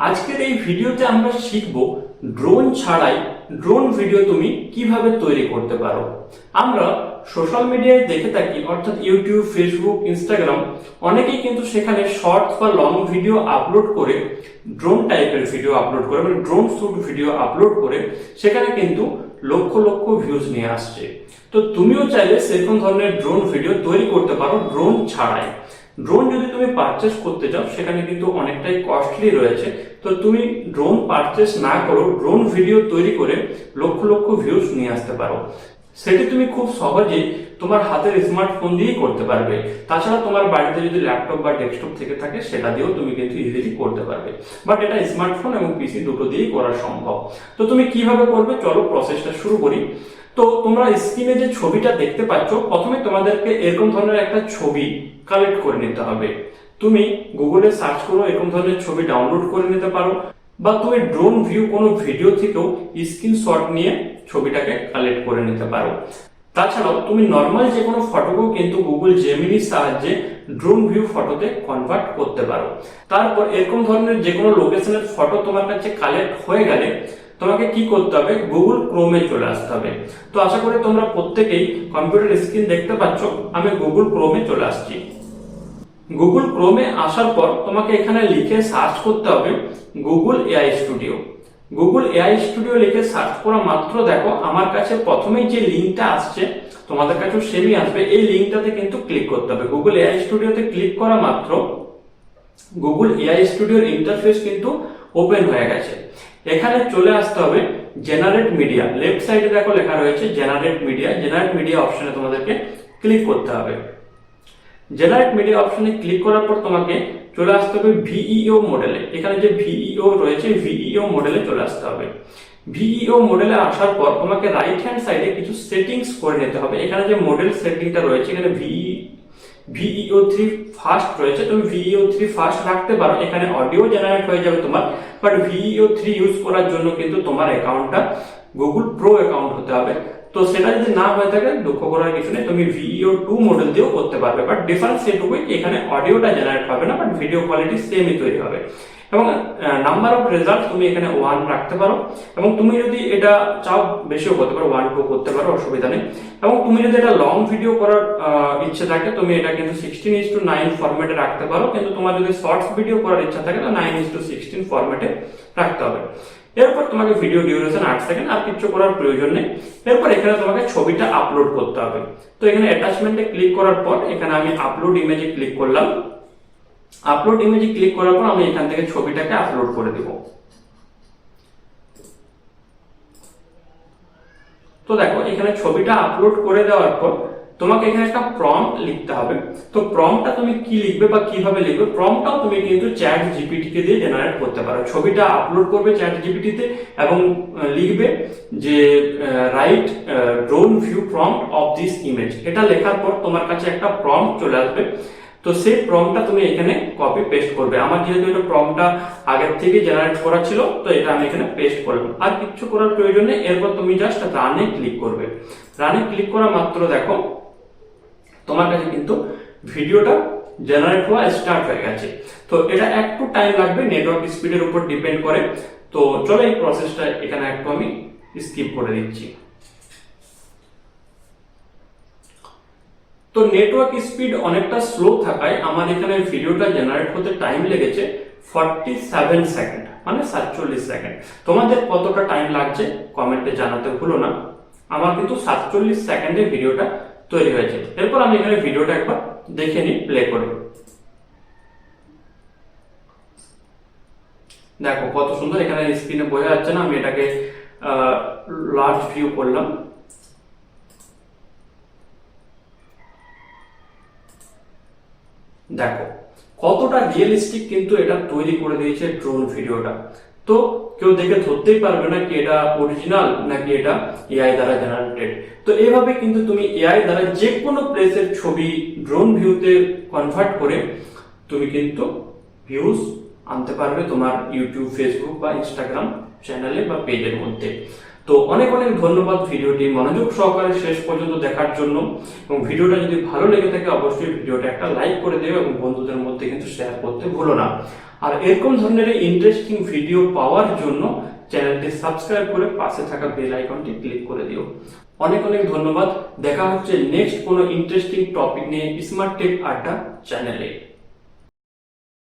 আজকের এই ভিডিওতে আমরা শিখব ড্রোন ছাড়াই ড্রোন ভিডিও তুমি কিভাবে তৈরি করতে পারো। আমরা সোশ্যাল মিডিয়ায় দেখে থাকি, অর্থাৎ ইউটিউব, ফেসবুক, ইনস্টাগ্রাম, অনেকেই কিন্তু সেখানে শর্টস বা লং ভিডিও আপলোড করে, ড্রোন টাইপের ভিডিও আপলোড করে, মানে ড্রোন শুট ভিডিও আপলোড করে সেখানে কিন্তু লক্ষ লক্ষ ভিউজ নিয়ে আসছে। তো তুমিও চাইলে সেরকম ধরনের ড্রোন ভিডিও তৈরি করতে পারো ড্রোন ছাড়াই। ড্রোন যদি তুমি পারচেস করতে চাও সেখানে কিন্তু অনেকটাই কস্টলি রয়েছে। তো তুমি ড্রোন পারচেস না করো, ড্রোন ভিডিও তৈরি করে লক্ষ লক্ষ ভিউজ নিয়ে আসতে পারো। সেটি তুমি খুব সহজেই তোমার হাতের স্মার্টফোন দিয়েই করতে পারবে। তাছাড়া তোমার বাড়িতে যদি ল্যাপটপ বা ডেস্কটপ থেকে থাকে সেটা দিয়েও তুমি কিন্তু ইজিলি করতে পারবে। বাট এটা স্মার্টফোন এবং পিসি দুটো দিয়েই করা সম্ভব। তো তুমি কিভাবে করবে, চলো প্রসেসটা শুরু করি। তো তোমরা স্ক্রিনে যে ছবিটা দেখতে পাচ্ছ, প্রথমে তোমাদেরকে এরকম ধরনের একটা ছবি কালেক্ট করে নিতে হবে। তুমি গুগলে সার্চ করো, এরকম ধরনের ছবি ডাউনলোড করে নিতে পারো, বা তুমি ড্রোন ভিউ কোনো ভিডিও থেকেও স্ক্রিনশট নিয়ে ছবিটাকে কালেক্ট করে নিতে পারো। তাছাড়াও তুমি নর্মাল যে কোনো ফটোকেও কিন্তু গুগল জেমিনির সাহায্যে ড্রোন ভিউ ফটোতে কনভার্ট করতে পারো। তারপর এরকম ধরনের যে কোনো লোকেশনের ফটো তোমার কাছে কালেক্ট হয়ে গেলে তোমাকে কি করতে হবে, গুগল ক্রোমে চলে আসতে হবে। তো আশা করি তোমরা প্রত্যেকেই কম্পিউটার স্ক্রিন দেখতে পাচ্ছ, আমি গুগল ক্রোমে চলে আসছি। গুগল ক্রোমে আসার পর তোমাকে এখানে লিখে সার্চ করতে হবে Google AI studio. Google AI studio লিখে সার্চ করা মাত্র দেখো আমার কাছে প্রথমেই যে লিঙ্কটা আসছে, তোমাদের কাছেও সেমই আসবে। এই লিঙ্কটাতে কিন্তু ক্লিক করতে হবে। গুগল এআই স্টুডিওতে ক্লিক করা মাত্র গুগল এআই স্টুডিওর ইন্টারফেস কিন্তু ওপেন হয়ে গেছে। এখানে চলে আসতে হবে জেনারেট মিডিয়া। লেফট সাইডে দেখো লেখা রয়েছে জেনারেট মিডিয়া। জেনারেট মিডিয়া অপশনে তোমাদেরকে ক্লিক করতে হবে। জেনারেট মিডিয়া অপশনে ক্লিক করার পর তোমাকে চলে আসতে হবে ভিইও মডেলে। এখানে যে ভিইও রয়েছে, ভিইও মডেলে চলে আসতে হবে। ভিইও মডেলে আসার পর তোমাকে রাইট হ্যান্ড সাইডে কিছু সেটিংস করে নিতে হবে। এখানে যে মডেল সেটিংটা রয়েছে, এখানে ভিইও 3 ফাস্ট রয়েছে, তুমি ভিইও 3 ফাস্ট রাখতে পারো। এখানে অডিও জেনারেট হয়ে যাবে তোমার, বাট ভিইও 3 ইউজ করার জন্য কিন্তু তোমার অ্যাকাউন্টটা গুগল প্রো অ্যাকাউন্ট হতে হবে। তো সেটা যদি না হয়ে থাকে দুঃখ করার কিছু নেই, তুমি ভিইও 2 মডেল দিয়েও করতে পারবে। বাট ডিফারেন্স এটুকুই, এখানে অডিওটা জেনারেট হবে না, বাট ভিডিও কোয়ালিটি সেমই তৈরি হবে। এবং নাম্বার অফ রেজাল্ট তুমি এখানে 1 রাখতে পারো, এবং তুমি যদি এটা চাও বেশিও করতে পারো, 1 2 করতে পারো, অসুবিধা নেই। এবং তুমি যদি এটা লং ভিডিও করার ইচ্ছে থাকে তুমি এটা কিন্তু 16:9 ফরম্যাটে রাখতে পারো, কিন্তু তোমার যদি শর্টস ভিডিও করার ইচ্ছা থাকে তো 9:16 ফরম্যাটে রাখতে হবে। এরপর তোমাকে ভিডিও ডিউরেশন 8 সেকেন্ড, আর কিছু করার প্রয়োজন নেই। এরপর এখানে তোমাকে ছবিটা আপলোড করতে হবে। তো এখানে অ্যাটাচমেন্টে ক্লিক করার পর এখানে আমি আপলোড ইমেজে ক্লিক করলাম। আপলোড ইমেজে ক্লিক করার পর আমি এখান থেকে ছবিটাকে আপলোড করে দেব। তো দেখো এখানে ছবিটা আপলোড করে দেওয়ার পর তোমাকে এখানে একটা প্রম্পট লিখতে হবে। তো প্রম্পটটা তুমি কি লিখবে বা কিভাবে লিখবে, প্রম্পটটাও তুমি কিন্তু চ্যাট জিপিটি কে দিয়ে জেনারেট করতে পারো। ছবিটা আপলোড করবে চ্যাট জিপিটি তে এবং লিখবে যে right drone view prompt of this image. এটা লেখার পর তোমার কাছে একটা প্রম্পট চলে আসবে। তো সেই প্রম্পটটা তুমি এখানে কপি পেস্ট করবে। আমার যেহেতু এটা প্রম্পটটা আগের থেকে জেনারেট করা ছিল, তো এটা আমি এখানে পেস্ট করলাম। আর কিছু করার প্রয়োজন নেই। এরপর তুমি জাস্ট রানে ক্লিক করবে। রানে ক্লিক করা মাত্র দেখো তোমার কাছে কিন্তু ভিডিওটা জেনারেট হওয়া স্টার্ট হয়ে গেছে। তো এটা একটু টাইম লাগবে, নেটওয়ার্ক স্পিডের উপর ডিপেন্ড করে। তো চলো এই প্রসেসটা এখানে একটু আমি স্কিপ করে দিচ্ছি। তো নেটওয়ার্ক স্পিড অনেকটা স্লো থাকায় আমার এখানে ভিডিওটা জেনারেট হতে টাইম লেগেছে 47 সেকেন্ড, মানে 47 সেকেন্ড। তোমাদের কতটা টাইম লাগছে কমেন্টে জানাতে ভুলো না। আমার কিন্তু 47 সেকেন্ডে ভিডিওটা তৈরি হয়েছে। এরপর আমি এখানে ভিডিওটা একবার দেখে নিই প্লে করে। দেখো কত সুন্দর, এখানে স্ক্রিনে বোঝা যাচ্ছে না, আমি এটাকে লার্জ ভিউ করলাম। দেখো কতটা রিয়েলিস্টিক কিন্তু এটা তৈরি করে দিয়েছে ড্রোন ভিডিওটা। তো কেউ দেখে ধরতেই পারবে না কি এটা অরিজিনাল নাকি এটা এআই দ্বারা জেনারেটেড। তো এইভাবে কিন্তু তুমি এআই দ্বারা যে কোনো প্লেসের ছবি ড্রোন ভিউতে কনভার্ট করে তুমি কিন্তু ভিউজ আনতে পারবে তোমার ইউটিউব, ফেসবুক বা ইনস্টাগ্রাম চ্যানেলে বা পেজের মধ্যে। তো তো অনেক অনেক ধন্যবাদ ভিডিওটি মনোযোগ সহকারে শেষ পর্যন্ত দেখার জন্য। এবং ভিডিওটা যদি ভালো লেগে থাকে অবশ্যই ভিডিওটা একটা লাইক করে দিও এবং বন্ধুদের মধ্যে কিন্তু শেয়ার করতে ভুলো না। আর এরকম ধরনের ইন্টারেস্টিং ভিডিও পাওয়ার জন্য চ্যানেলটি সাবস্ক্রাইব করে পাশে থাকা বেল আইকনটি ক্লিক করে দিও। অনেক অনেক ধন্যবাদ। দেখা হচ্ছে নেক্সট কোনো ইন্টারেস্টিং টপিক নিয়ে স্মার্ট টেক আড্ডা চ্যানেলে।